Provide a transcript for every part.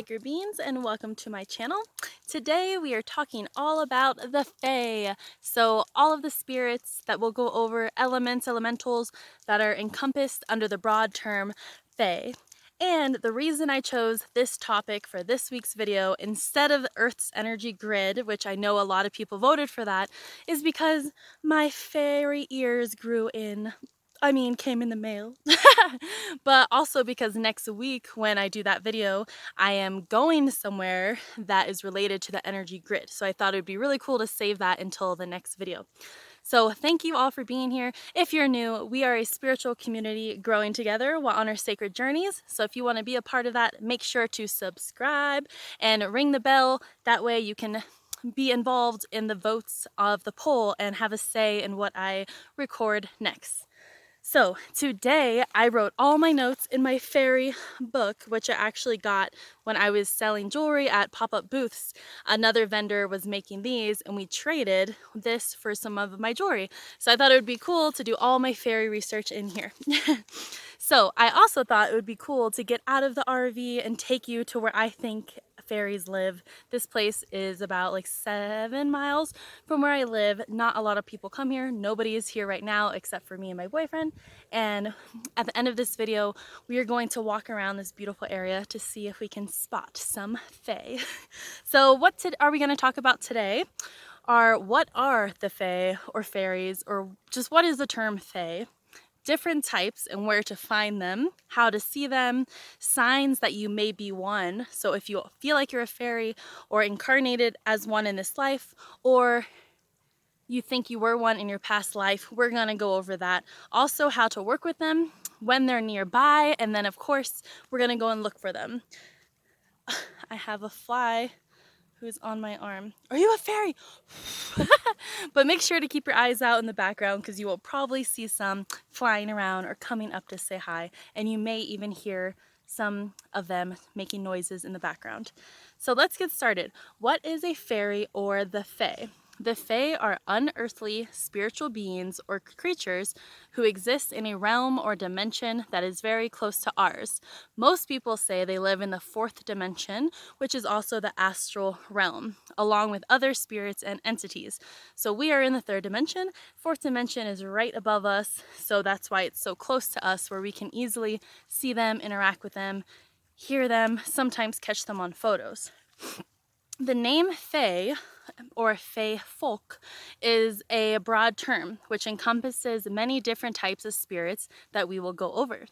sacred beings, and welcome to my channel. Today we are talking all about the Fae. So all of the spirits that we'll go over, elementals that are encompassed under the broad term Fae. And the reason I chose this topic for this week's video instead of Earth's energy grid, which I know a lot of people voted for that, is because my fairy ears grew in. Came in the mail. But also because next week when I do that video, I am going somewhere that is related to the energy grid. So I thought it would be really cool to save that until the next video. So thank you all for being here. If you're new, we are a spiritual community growing together while on our sacred journeys. So if you want to be a part of that, make sure to subscribe and ring the bell. That way you can be involved in the votes of the poll and have a say in what I record next. So today I wrote all my notes in my fairy book, which I actually got when I was selling jewelry at pop-up booths. Another vendor was making these and we traded this for some of my jewelry. So I thought it would be cool to do all my fairy research in here. So I also thought it would be cool to get out of the RV and take you to where I think fairies live. This place is about like 7 miles from where I live. Not a lot of people come here. Nobody is here right now except for me and my boyfriend. And at the end of this video, we are going to walk around this beautiful area to see if we can spot some fae. So what are we going to talk about today? What are the fae or fairies, or just what is the term fae? Different types and where to find them, how to see them, signs that you may be one. So if you feel like you're a fairy or incarnated as one in this life, or you think you were one in your past life, we're gonna go over that. Also how to work with them when they're nearby, and then of course we're gonna go and look for them. I have a fly who's on my arm. Are you a fairy? But make sure to keep your eyes out in the background because you will probably see some flying around or coming up to say hi, and you may even hear some of them making noises in the background. So let's get started. What is a fairy or the fae? The fae are unearthly spiritual beings or creatures who exist in a realm or dimension that is very close to ours. Most people say they live in the 4th dimension, which is also the astral realm, along with other spirits and entities. So we are in the 3rd dimension. 4th dimension is right above us, so that's why it's so close to us, where we can easily see them, interact with them, hear them, sometimes catch them on photos. The name fae, or fae folk, is a broad term which encompasses many different types of spirits that we will go over.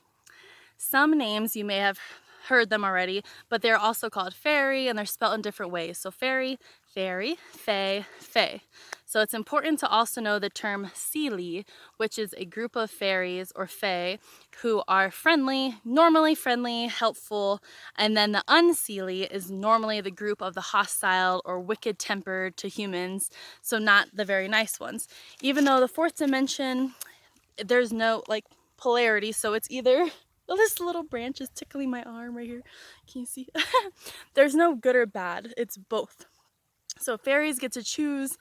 Some names you may have heard them already, but they're also called fairy and they're spelled in different ways. So fairy, fairy, fae, fae. So it's important to also know the term seelie, which is a group of fairies or fae who are friendly, normally friendly, helpful, and then the unseelie is normally the group of the hostile or wicked tempered to humans, so not the very nice ones. Even though the 4th dimension, there's no like polarity, so it's either this little branch is tickling my arm right here. Can you see? There's no good or bad. It's both. So fairies get to choose,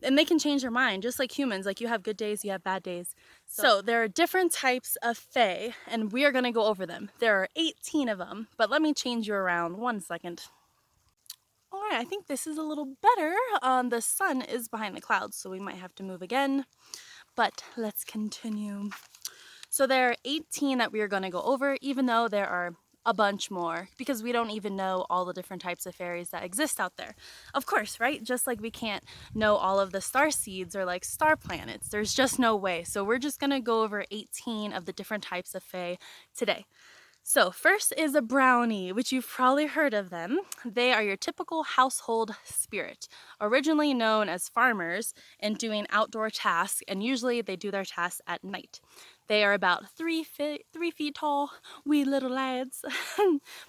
and they can change their mind, just like humans. Like you have good days, you have bad days. So there are different types of fae, and we are going to go over them. There are 18 of them, but let me change you around 1 second. All right, I think this is a little better. The sun is behind the clouds, so we might have to move again, but let's continue. So there are 18 that we are going to go over, even though there are a bunch more, because we don't even know all the different types of fairies that exist out there. Of course, right? Just like we can't know all of the star seeds or like star planets. There's just no way. So we're just going to go over 18 of the different types of fae today. So first is a brownie, which you've probably heard of them. They are your typical household spirit, originally known as farmers and doing outdoor tasks, and usually they do their tasks at night. They are about 3 feet tall, wee little lads,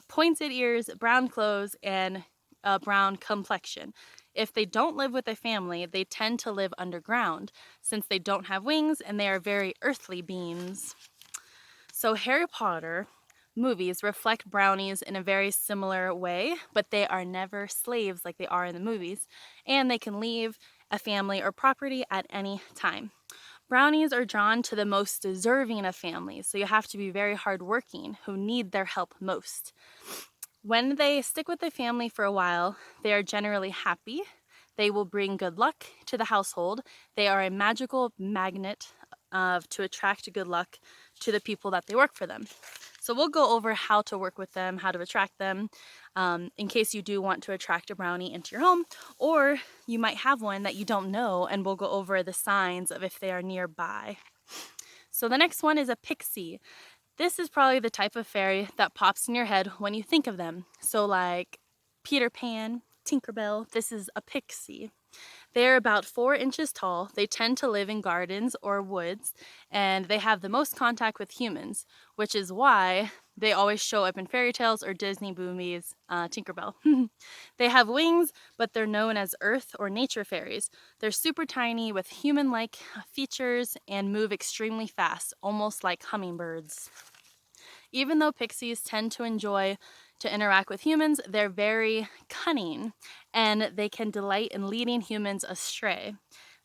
pointed ears, brown clothes, and a brown complexion. If they don't live with a family, they tend to live underground since they don't have wings and they are very earthly beings. So Harry Potter movies reflect brownies in a very similar way, but they are never slaves like they are in the movies, and they can leave a family or property at any time. Brownies are drawn to the most deserving of families, so you have to be very hardworking who need their help most. When they stick with the family for a while, they are generally happy. They will bring good luck to the household. They are a magical magnet to attract good luck to the people that they work for them. So we'll go over how to work with them, how to attract them, in case you do want to attract a brownie into your home, or you might have one that you don't know, and we'll go over the signs of if they are nearby. So the next one is a pixie. This is probably the type of fairy that pops in your head when you think of them. So like Peter Pan, Tinkerbell, this is a pixie. They're about 4 inches tall. They tend to live in gardens or woods, and they have the most contact with humans, which is why they always show up in fairy tales or Disney movies, Tinkerbell. They have wings, but they're known as earth or nature fairies. They're super tiny with human-like features and move extremely fast, almost like hummingbirds. Even though pixies tend to enjoy to interact with humans, they're very cunning and they can delight in leading humans astray.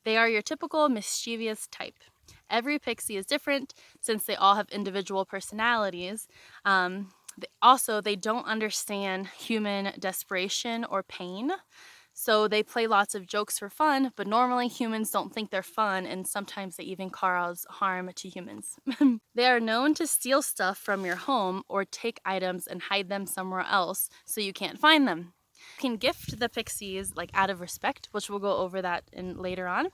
They are your typical mischievous type. Every pixie is different since they all have individual personalities. They don't understand human desperation or pain. So they play lots of jokes for fun, but normally humans don't think they're fun, and sometimes they even cause harm to humans. They are known to steal stuff from your home or take items and hide them somewhere else so you can't find them. You can gift the pixies like out of respect, which we'll go over that later on.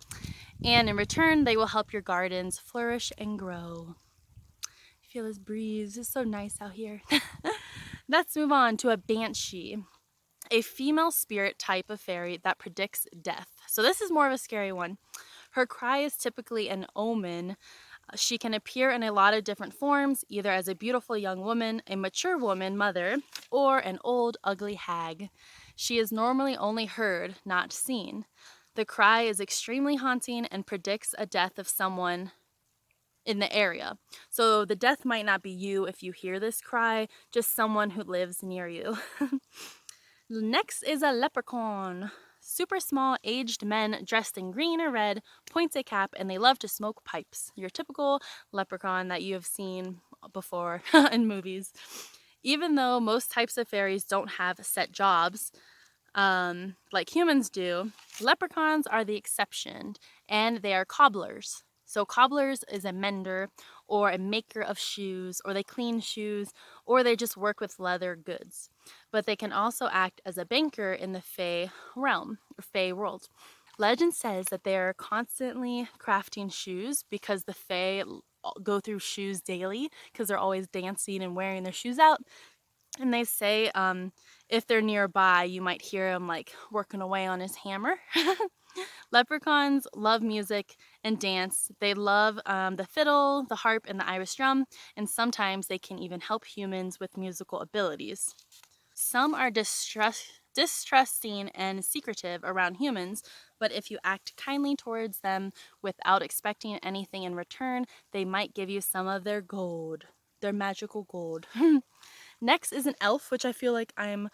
And in return, they will help your gardens flourish and grow. Feel this breeze, it's so nice out here. Let's move on to a banshee, a female spirit type of fairy that predicts death. So this is more of a scary one. Her cry is typically an omen. She can appear in a lot of different forms, either as a beautiful young woman, a mature woman, mother, or an old, ugly hag. She is normally only heard, not seen. The cry is extremely haunting and predicts a death of someone in the area. So the death might not be you if you hear this cry, just someone who lives near you. Next is a leprechaun. Super small, aged men dressed in green or red, pointy cap, and they love to smoke pipes. Your typical leprechaun that you have seen before in movies. Even though most types of fairies don't have set jobs, like humans do, leprechauns are the exception, and they are cobblers. So cobblers is a mender or a maker of shoes, or they clean shoes, or they just work with leather goods. But they can also act as a banker in the Fae realm, or Fae world. Legend says that they are constantly crafting shoes because the Fae go through shoes daily because they're always dancing and wearing their shoes out. And they say if they're nearby, you might hear him like working away on his hammer. Leprechauns love music and dance. They love the fiddle, the harp, and the Irish drum, and sometimes they can even help humans with musical abilities. Some are distrusting and secretive around humans, but if you act kindly towards them without expecting anything in return, they might give you some of their gold, their magical gold. Next is an elf, which I feel like I'm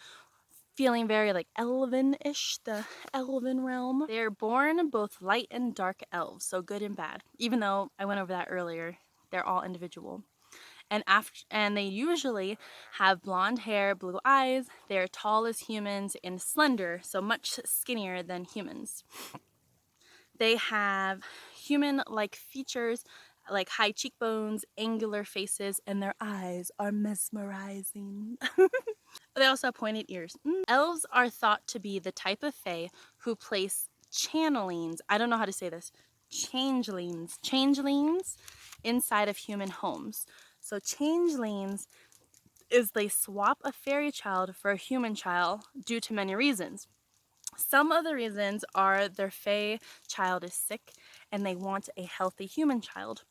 feeling very like elven-ish, the elven realm. They're born both light and dark elves, so good and bad. Even though I went over that earlier, they're all individual. And they usually have blonde hair, blue eyes. They're tall as humans and slender, so much skinnier than humans. They have human-like features like high cheekbones, angular faces, and their eyes are mesmerizing. They also have pointed ears. Elves are thought to be the type of fae who place channelings, I don't know how to say this, changelings inside of human homes. So changelings is they swap a fairy child for a human child due to many reasons. Some of the reasons are their fae child is sick and they want a healthy human child.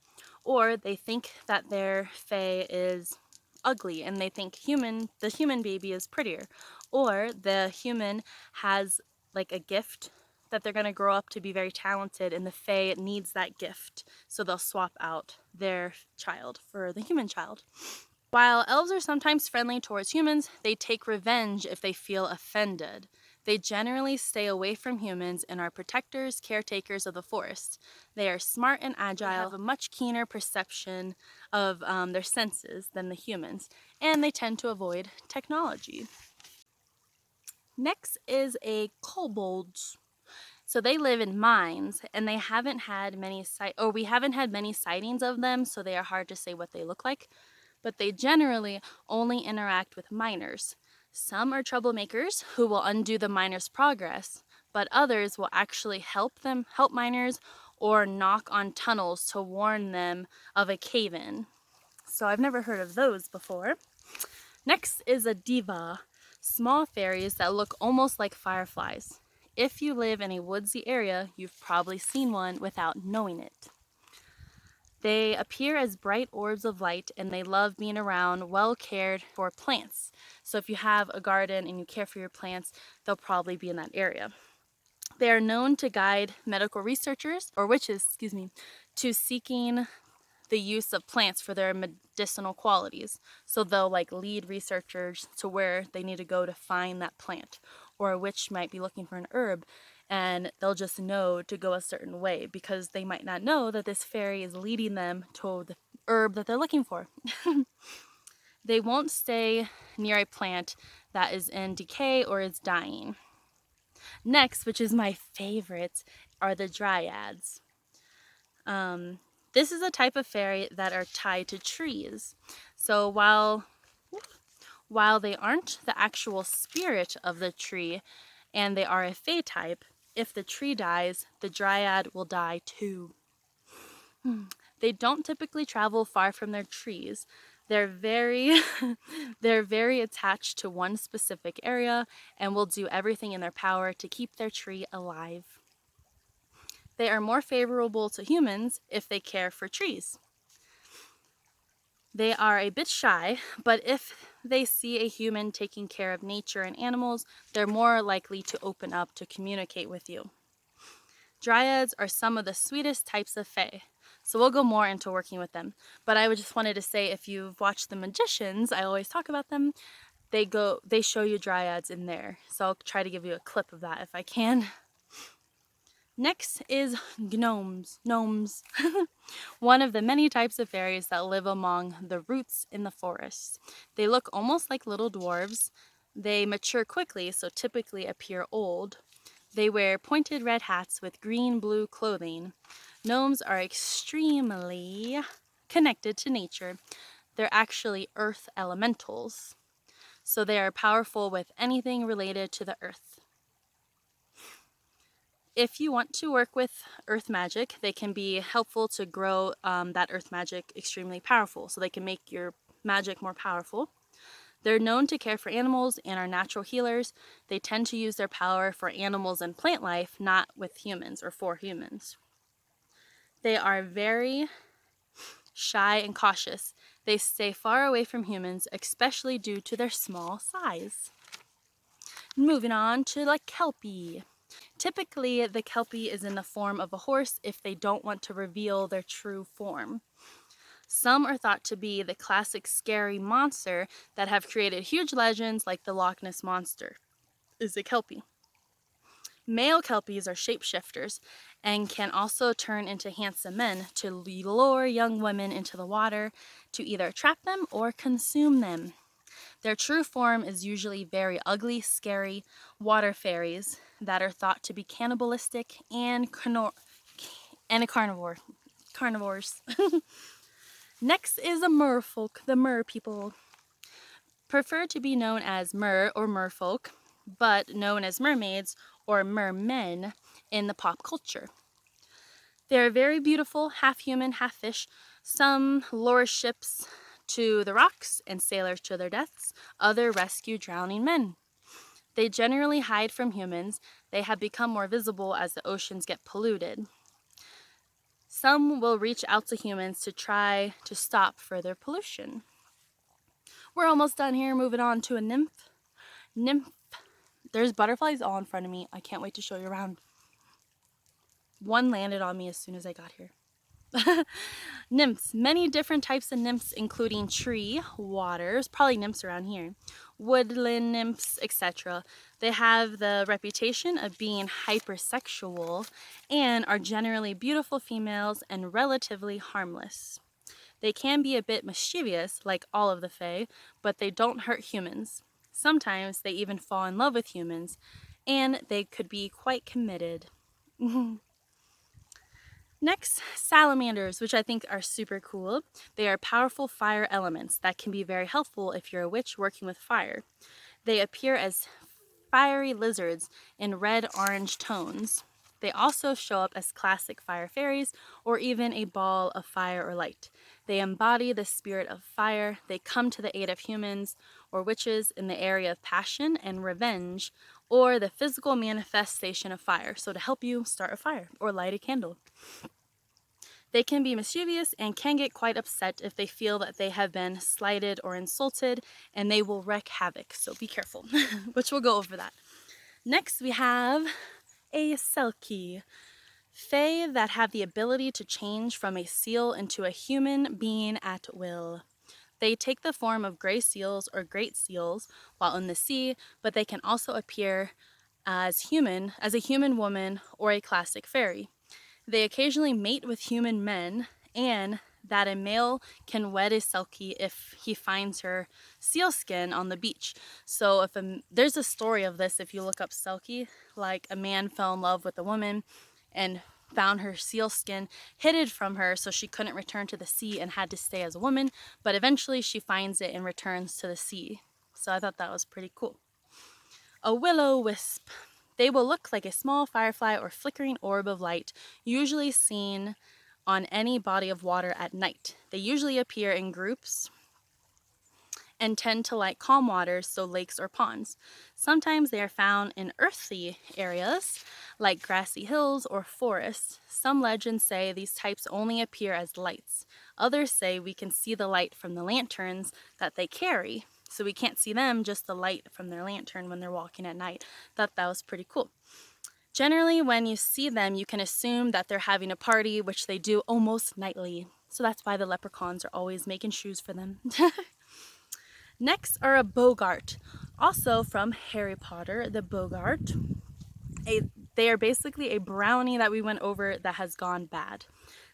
Or they think that their fae is ugly and they think the human baby is prettier. Or the human has like a gift that they're going to grow up to be very talented and the fae needs that gift. So they'll swap out their child for the human child. While elves are sometimes friendly towards humans, they take revenge if they feel offended. They generally stay away from humans and are protectors, caretakers of the forest. They are smart and agile, they have a much keener perception of their senses than the humans, and they tend to avoid technology. Next is a kobolds. So they live in mines, and they haven't had many we haven't had many sightings of them, so they are hard to say what they look like. But they generally only interact with miners. Some are troublemakers who will undo the miners' progress, but others will actually help miners, or knock on tunnels to warn them of a cave-in. So I've never heard of those before. Next is a diva, small fairies that look almost like fireflies. If you live in a woodsy area, you've probably seen one without knowing it. They appear as bright orbs of light, and they love being around well cared for plants. So if you have a garden and you care for your plants, they'll probably be in that area. They are known to guide medical researchers, or witches, to seeking the use of plants for their medicinal qualities. So they'll lead researchers to where they need to go to find that plant. Or a witch might be looking for an herb, and they'll just know to go a certain way because they might not know that this fairy is leading them to the herb that they're looking for. They won't stay near a plant that is in decay or is dying. Next, which is my favorite, are the dryads. This is a type of fairy that are tied to trees. So while they aren't the actual spirit of the tree, and they are a fae type, if the tree dies, the dryad will die too. They don't typically travel far from their trees. They're very they're very attached to one specific area and will do everything in their power to keep their tree alive. They are more favorable to humans if they care for trees. They are a bit shy, but if they see a human taking care of nature and animals, they're more likely to open up to communicate with you. Dryads are some of the sweetest types of fae, so we'll go more into working with them. But I just wanted to say, if you've watched The Magicians, I always talk about them, they show you dryads in there. So I'll try to give you a clip of that if I can. Next is gnomes. One of the many types of fairies that live among the roots in the forest. They look almost like little dwarves. They mature quickly, so typically appear old. They wear pointed red hats with green-blue clothing. Gnomes are extremely connected to nature. They're actually earth elementals, so they are powerful with anything related to the earth. If you want to work with earth magic, they can be helpful to grow that earth magic extremely powerful, so they can make your magic more powerful. They're known to care for animals and are natural healers. They tend to use their power for animals and plant life, not with humans or for humans. They are very shy and cautious. They stay far away from humans, especially due to their small size. Moving on to the Kelpie. Typically, the Kelpie is in the form of a horse if they don't want to reveal their true form. Some are thought to be the classic scary monster that have created huge legends like the Loch Ness Monster is a Kelpie. Male Kelpies are shapeshifters and can also turn into handsome men to lure young women into the water to either trap them or consume them. Their true form is usually very ugly, scary water fairies that are thought to be cannibalistic and carnivores. Next is a merfolk. The mer people prefer to be known as mer or merfolk, but known as mermaids or mermen in the pop culture. They are very beautiful, half human, half fish. Some lure ships to the rocks and sailors to their deaths. Others rescue drowning men. They generally hide from humans. They have become more visible as the oceans get polluted. Some will reach out to humans to try to stop further pollution. We're almost done here. Moving on to a nymph. There's butterflies all in front of me. I can't wait to show you around. One landed on me as soon as I got here. Nymphs. Many different types of nymphs, including tree, waters, probably nymphs around here, woodland nymphs, etc. They have the reputation of being hypersexual and are generally beautiful females and relatively harmless. They can be a bit mischievous, like all of the fae, but they don't hurt humans. Sometimes they even fall in love with humans, and they could be quite committed. Next, salamanders, which I think are super cool. They are powerful fire elements that can be very helpful if you're a witch working with fire. They appear as fiery lizards in red-orange tones. They also show up as classic fire fairies or even a ball of fire or light. They embody the spirit of fire. They come to the aid of humans or witches in the area of passion and revenge, or the physical manifestation of fire. So to help you start a fire or light a candle. They can be mischievous and can get quite upset if they feel that they have been slighted or insulted, and they will wreak havoc. So be careful, which we'll go over that. Next, we have a Selkie. Fae that have the ability to change from a seal into a human being at will. They take the form of gray seals or great seals while in the sea, but they can also appear as a human woman or a classic fairy. They occasionally mate with human men, and that a male can wed a Selkie if he finds her sealskin on the beach. So there's a story of this if you look up Selkie, like a man fell in love with a woman and found her sealskin hidden from her, so she couldn't return to the sea and had to stay as a woman, but eventually she finds it and returns to the sea. So I thought that was pretty cool. A will-o-wisp. They will look like a small firefly or flickering orb of light, usually seen on any body of water at night. They usually appear in groups and tend to like calm waters, so lakes or ponds. Sometimes they are found in earthy areas like grassy hills or forests. Some legends say these types only appear as lights. Others say we can see the light from the lanterns that they carry. So we can't see them, just the light from their lantern when they're walking at night. Thought that was pretty cool. Generally, when you see them, you can assume that they're having a party, which they do almost nightly. So that's why the leprechauns are always making shoes for them. Next are a Bogart, also from Harry Potter, the Bogart. They are basically a brownie that we went over that has gone bad.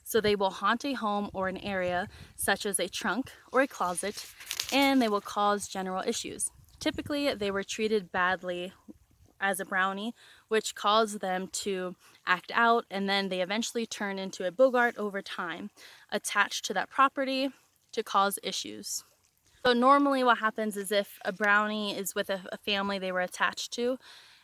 So they will haunt a home or an area, such as a trunk or a closet, and they will cause general issues. Typically, they were treated badly as a brownie, which caused them to act out, and then they eventually turn into a Bogart over time, attached to that property to cause issues. So normally what happens is if a brownie is with a family they were attached to,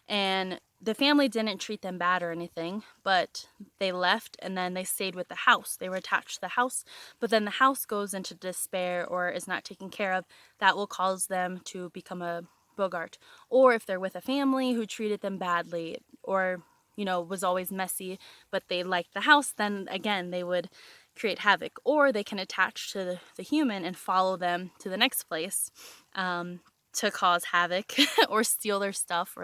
and the family didn't treat them bad or anything, but they left and then they stayed with the house. They were attached to the house, but then the house goes into despair or is not taken care of. That will cause them to become a Bogart. Or if they're with a family who treated them badly or, was always messy, but they liked the house, then again, they would create havoc. Or they can attach to the human and follow them to the next place. To cause havoc or steal their stuff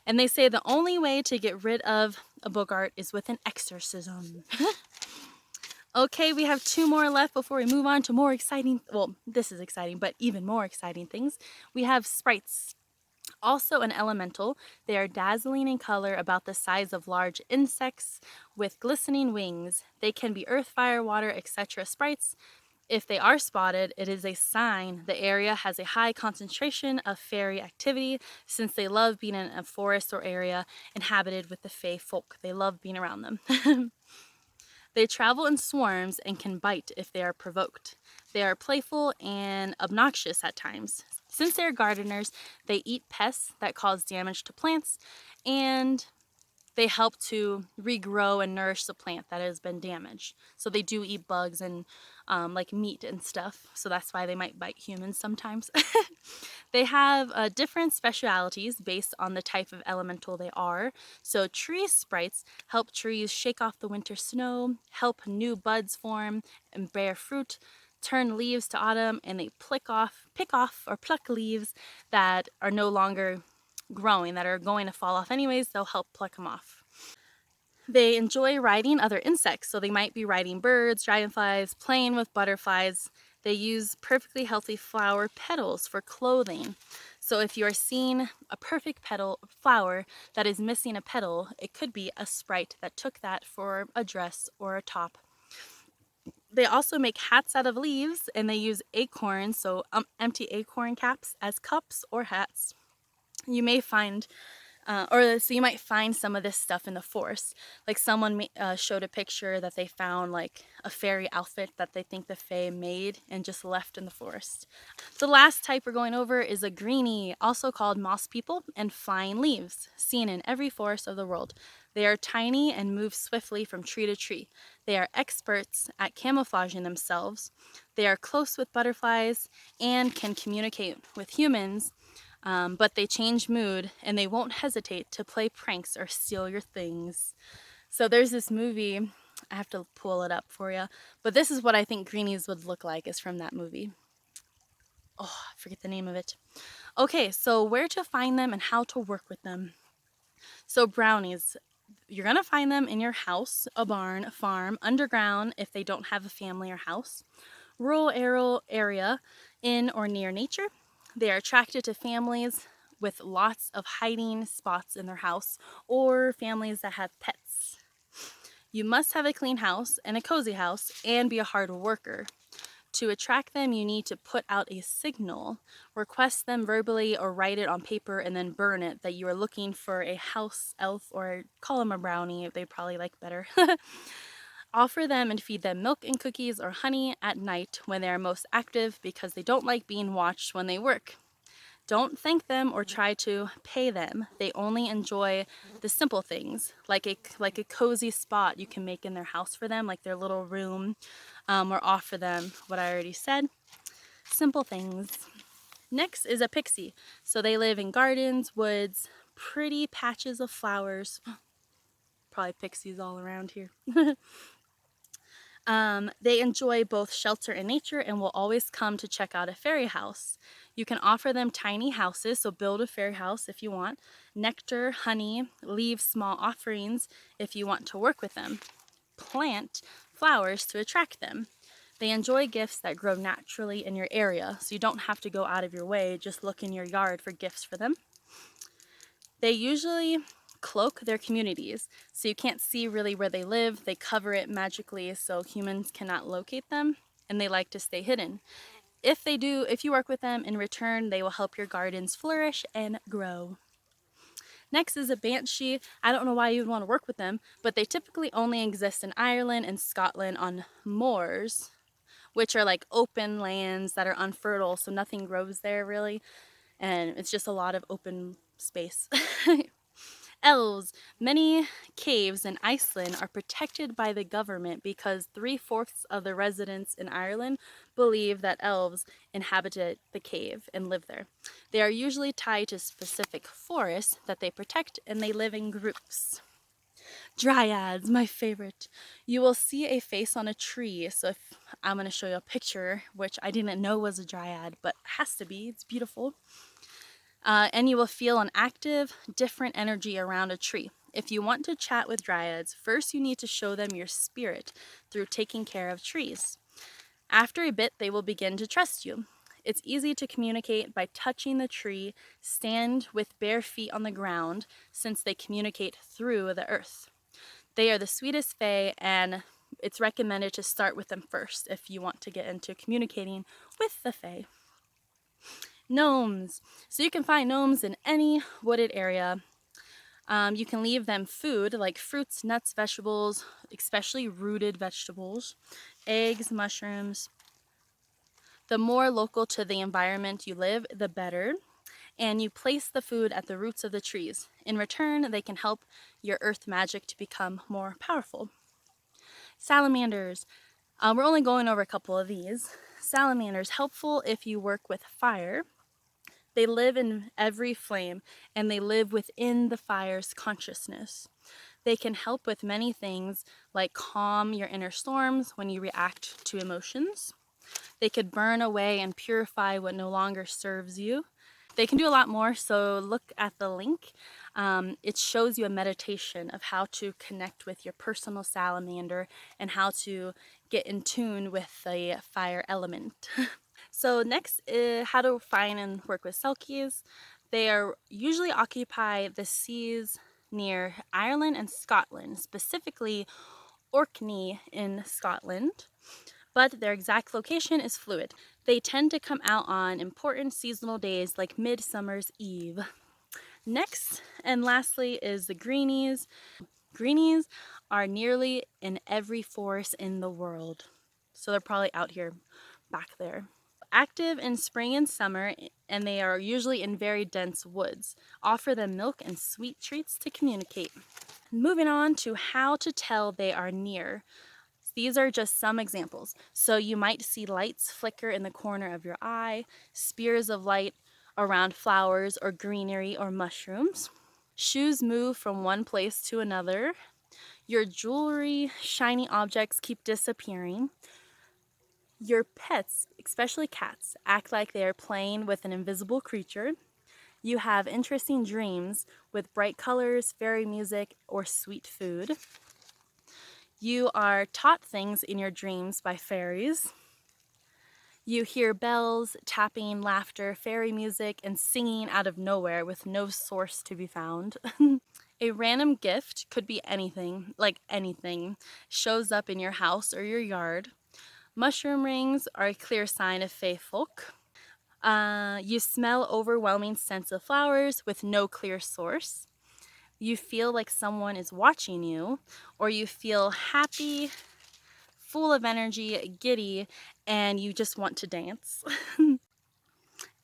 and they say the only way to get rid of a Bogart is with an exorcism. Okay, we have 2 more left before we move on to more exciting, well, this is exciting, but even more exciting things. We have sprites. Also an elemental, they are dazzling in color, about the size of large insects with glistening wings. They can be earth, fire, water, etc. sprites. If they are spotted, it is a sign the area has a high concentration of fairy activity, since they love being in a forest or area inhabited with the fae folk. They love being around them. They travel in swarms and can bite if they are provoked. They are playful and obnoxious at times. Since they are gardeners, they eat pests that cause damage to plants, and they help to regrow and nourish the plant that has been damaged. So they do eat bugs and like meat and stuff. So that's why they might bite humans sometimes. They have different specialities based on the type of elemental they are. So tree sprites help trees shake off the winter snow, help new buds form and bear fruit, turn leaves to autumn, and they pick off or pluck leaves that are no longer growing, that are going to fall off anyways. They'll help pluck them off. They enjoy riding other insects, so they might be riding birds, dragonflies, playing with butterflies. They use perfectly healthy flower petals for clothing. So if you are seeing a perfect flower that is missing a petal, it could be a sprite that took that for a dress or a top. They also make hats out of leaves, and they use acorns, so empty acorn caps, as cups or hats. You may find so you might find some of this stuff in the forest. Like someone showed a picture that they found like a fairy outfit that they think the fae made and just left in the forest. The last type we're going over is a greenie, also called moss people and flying leaves, seen in every forest of the world. They are tiny and move swiftly from tree to tree. They are experts at camouflaging themselves. They are close with butterflies and can communicate with humans, but they change mood and they won't hesitate to play pranks or steal your things. So there's this movie, I have to pull it up for you, but this is what I think greenies would look like, is from that movie. Oh, I forget the name of it. Okay, so where to find them and how to work with them. So brownies, you're gonna find them in your house, a barn, a farm, underground if they don't have a family or house, rural area, in or near nature. They are attracted to families with lots of hiding spots in their house or families that have pets. You must have a clean house and a cozy house and be a hard worker. To attract them, you need to put out a signal, request them verbally or write it on paper and then burn it that you are looking for a house elf, or call them a brownie, they probably like better. Offer them and feed them milk and cookies or honey at night when they are most active, because they don't like being watched when they work. Don't thank them or try to pay them. They only enjoy the simple things, like a cozy spot you can make in their house for them, like their little room, or offer them what I already said. Simple things. Next is a pixie. So they live in gardens, woods, pretty patches of flowers. Probably pixies all around here. They enjoy both shelter and nature and will always come to check out a fairy house. You can offer them tiny houses, so build a fairy house if you want, nectar, honey, leave small offerings if you want to work with them. Plant flowers to attract them. They enjoy gifts that grow naturally in your area, so you don't have to go out of your way, just look in your yard for gifts for them. They usually cloak their communities, so you can't see really where they live. They cover it magically so humans cannot locate them, and they like to stay hidden. If you work with them, in return, they will help your gardens flourish and grow. Next is a banshee. I don't know why you would want to work with them, but they typically only exist in Ireland and Scotland on moors, which are like open lands that are unfertile, so nothing grows there really, and it's just a lot of open space. Elves. Many caves in Iceland are protected by the government because 3/4 of the residents in Ireland believe that elves inhabited the cave and live there. They are usually tied to specific forests that they protect, and they live in groups. Dryads, my favorite. You will see a face on a tree. So if I'm going to show you a picture, which I didn't know was a dryad, but has to be. It's beautiful. And you will feel an active, different energy around a tree. If you want to chat with dryads, first you need to show them your spirit through taking care of trees. After a bit, they will begin to trust you. It's easy to communicate by touching the tree. Stand with bare feet on the ground, since they communicate through the earth. They are the sweetest fae, and it's recommended to start with them first if you want to get into communicating with the fae. Gnomes. So you can find gnomes in any wooded area. You can leave them food like fruits, nuts, vegetables, especially rooted vegetables, eggs, mushrooms. The more local to the environment you live, the better. And you place the food at the roots of the trees. In return, they can help your earth magic to become more powerful. Salamanders. We're only going over a couple of these. Salamanders, helpful if you work with fire. They live in every flame, and they live within the fire's consciousness. They can help with many things, like calm your inner storms when you react to emotions. They could burn away and purify what no longer serves you. They can do a lot more, so look at the link. It shows you a meditation of how to connect with your personal salamander and how to get in tune with the fire element. So next, how to find and work with selkies. They are usually occupy the seas near Ireland and Scotland, specifically Orkney in Scotland. but their exact location is fluid. They tend to come out on important seasonal days like Midsummer's Eve. Next and lastly is the greenies. Greenies are nearly in every forest in the world. So they're probably out here back there. Active in spring and summer, and they are usually in very dense woods. Offer them milk and sweet treats to communicate. Moving on to how to tell they are near. These are just some examples. So you might see lights flicker in the corner of your eye, spears of light around flowers or greenery or mushrooms. Shoes move from one place to another. Your jewelry, shiny objects keep disappearing. Your pets, especially cats, act like they are playing with an invisible creature. You have interesting dreams with bright colors, fairy music, or sweet food. You are taught things in your dreams by fairies. You hear bells, tapping, laughter, fairy music, and singing out of nowhere with no source to be found. A random gift, could be anything, like anything, shows up in your house or your yard. Mushroom rings are a clear sign of fae folk. You smell overwhelming scents of flowers with no clear source. You feel like someone is watching you, or you feel happy, full of energy, giddy, and you just want to dance.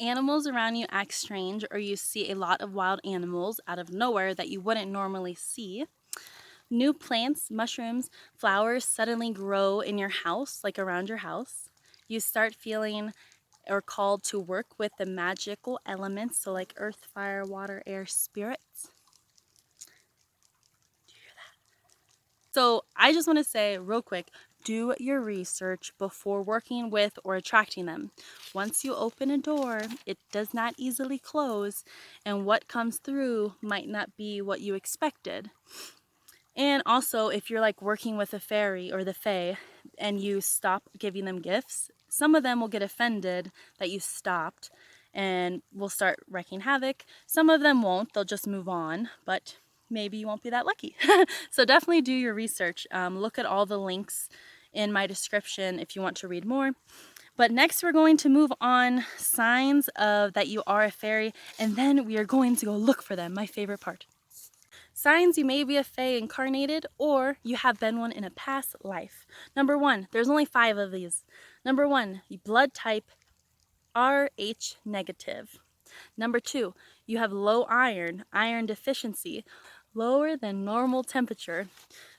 Animals around you act strange, or you see a lot of wild animals out of nowhere that you wouldn't normally see. New plants, mushrooms, flowers suddenly grow in your house, like around your house. You start feeling or called to work with the magical elements, so like earth, fire, water, air, spirits. So I just want to say real quick, do your research before working with or attracting them. Once you open a door, it does not easily close, and what comes through might not be what you expected. And also, if you're like working with a fairy or the fae and you stop giving them gifts, some of them will get offended that you stopped and will start wreaking havoc. Some of them won't, they'll just move on, but maybe you won't be that lucky. So definitely do your research. Look at all the links in my description if you want to read more. But next we're going to move on signs of that you are a fairy, and then we are going to go look for them, my favorite part. Signs you may be a fae incarnated, or you have been one in a past life. Number 1, there's only 5 of these. Number 1, blood type Rh negative. Number 2, you have low iron deficiency, lower than normal temperature.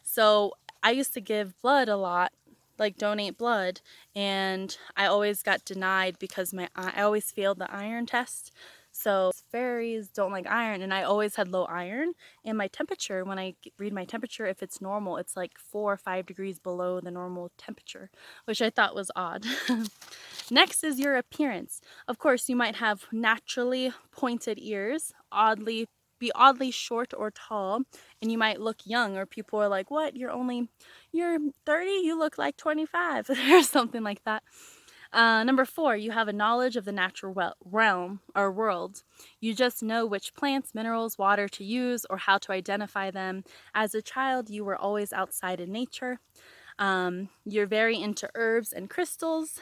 So I used to give blood a lot, like donate blood, and I always got denied because I always failed the iron test. So fairies don't like iron, and I always had low iron. And my temperature, when I read my temperature, if it's normal, it's like 4 or 5 degrees below the normal temperature, which I thought was odd. Next is your appearance. Of course, you might have naturally pointed ears, be oddly short or tall, and you might look young, or people are like, what, you're 30, you look like 25, or something like that. Number 4, you have a knowledge of the natural realm or world. You just know which plants, minerals, water to use, or how to identify them. As a child, you were always outside in nature. You're very into herbs and crystals.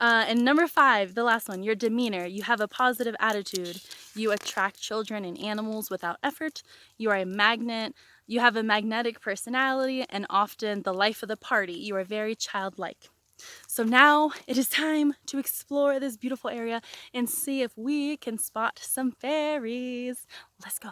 And number 5, the last one, your demeanor. You have a positive attitude. You attract children and animals without effort. You are a magnet. You have a magnetic personality and often the life of the party. You are very childlike. So now it is time to explore this beautiful area and see if we can spot some fairies. Let's go.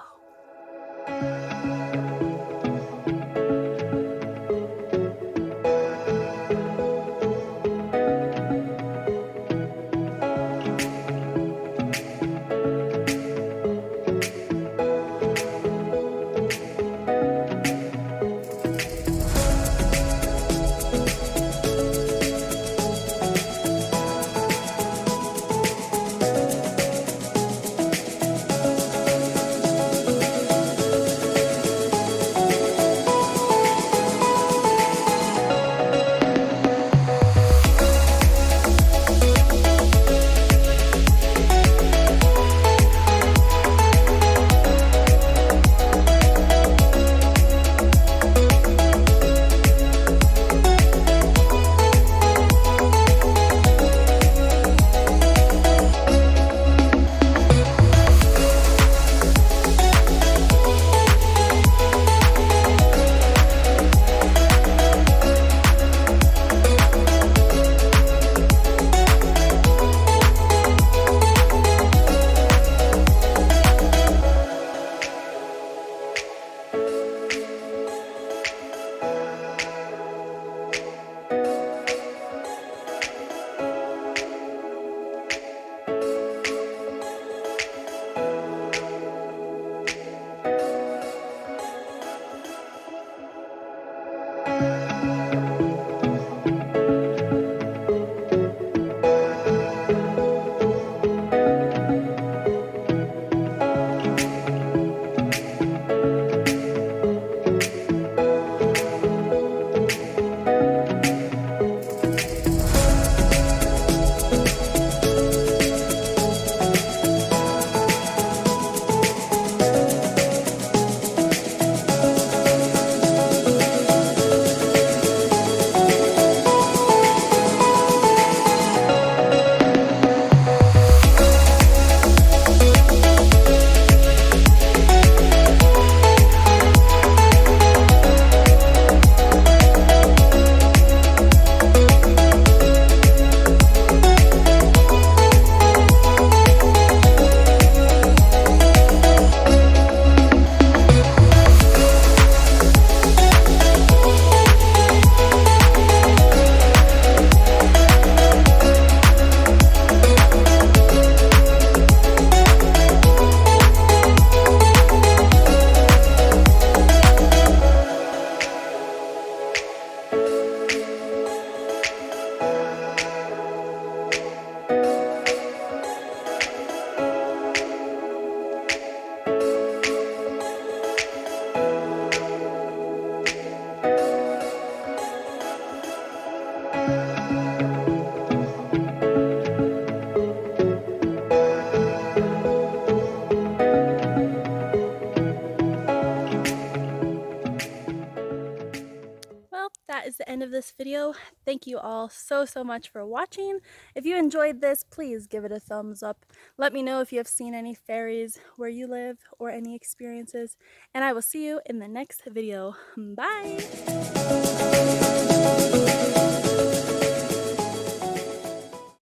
that is the end of this video. Thank you all so much for watching. If you enjoyed this, please give it a thumbs up. Let me know if you have seen any fairies where you live or any experiences, and I will see you in the next video. Bye!